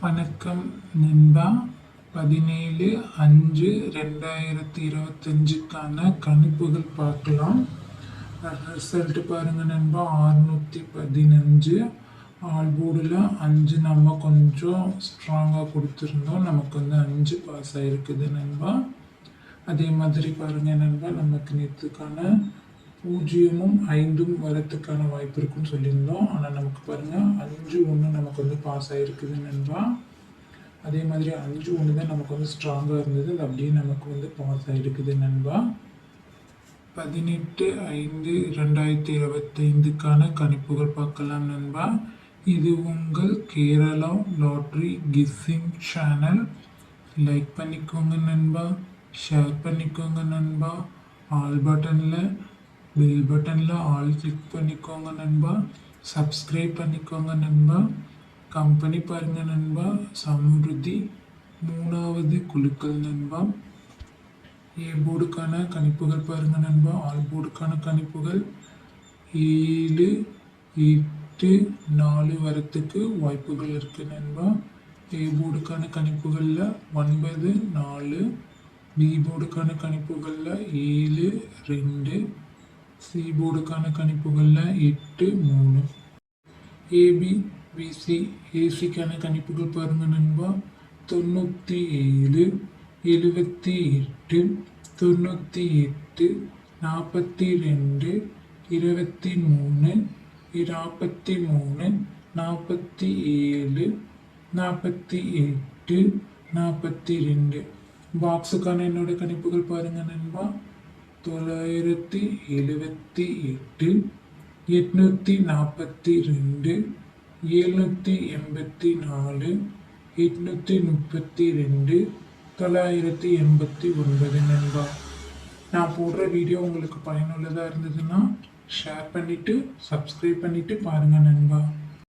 வணக்கம் நண்பா. 17/5/2025க்கான கணிப்புகள் பார்க்கலாம். ரிசல்ட் பாருங்க நண்பா. 615 ஆல்போர்டில் 5 நம்ம கொஞ்சம் ஸ்ட்ராங்காக கொடுத்துருந்தோம். நமக்கு 5 பாஸ் ஆகிருக்குது நண்பா. அதே மாதிரி பாருங்க நண்பா, நமக்கு நேற்றுக்கான 0ம் 5ம் வரத்துக்கான வாய்ப்பு இருக்குன்னு சொல்லியிருந்தோம். ஆனால் நமக்கு பாருங்கள் 5-1 நமக்கு பாஸ் ஆகிருக்குது நண்பா. அதே மாதிரி 5-1 தான் நமக்கு ஸ்ட்ராங்காக இருந்தது. அது அப்படியே நமக்கு பாஸ் ஆகிருக்குது நண்பா. 18/5/2025க்கான கணிப்புகள் பார்க்கலாம் நண்பா. இது உங்கள் Kerala lottery kissing channel. Like பண்ணிக்கோங்க நண்பா, ஷேர் பண்ணிக்கோங்க நண்பா. பெல் பட்டனில் ஆல் கிளிக் பண்ணிக்கோங்க நண்பா. சப்ஸ்கிரைப் பண்ணிக்கோங்க நண்பா. கம்பெனி பாருங்க நண்பா, சமுருதி 3வது குழுக்கள் நண்பா. ஏ போர்டுக்கான கணிப்புகள் பாருங்க நண்பா. ஆல் போர்டுக்கான கணிப்புகள் 7, 8, 4 வரத்துக்கு வாய்ப்புகள் இருக்கு நண்பா. ஏ போர்டுக்கான கணிப்புகளில் 9, 4. பி போர்டுக்கான கணிப்புகளில் 7, 2. சி போர்டுக்கான கணிப்புகளில் 8, 3. ஏபி பிசி ஏசிக்கான கணிப்புகள் பாருங்க நண்பா. 97, 78, 98, 42, 23, 43, 47, 48, 42. பாக்ஸுக்கான என்னோட கணிப்புகள் பாருங்க நண்பா. 978, 842, 784, 832, 989 நண்பா. நான் போடுற வீடியோ உங்களுக்கு பயனுள்ளதாக இருந்ததுன்னா ஷேர் பண்ணிவிட்டு சப்ஸ்கிரைப் பண்ணிவிட்டு பாருங்கள் நண்பா.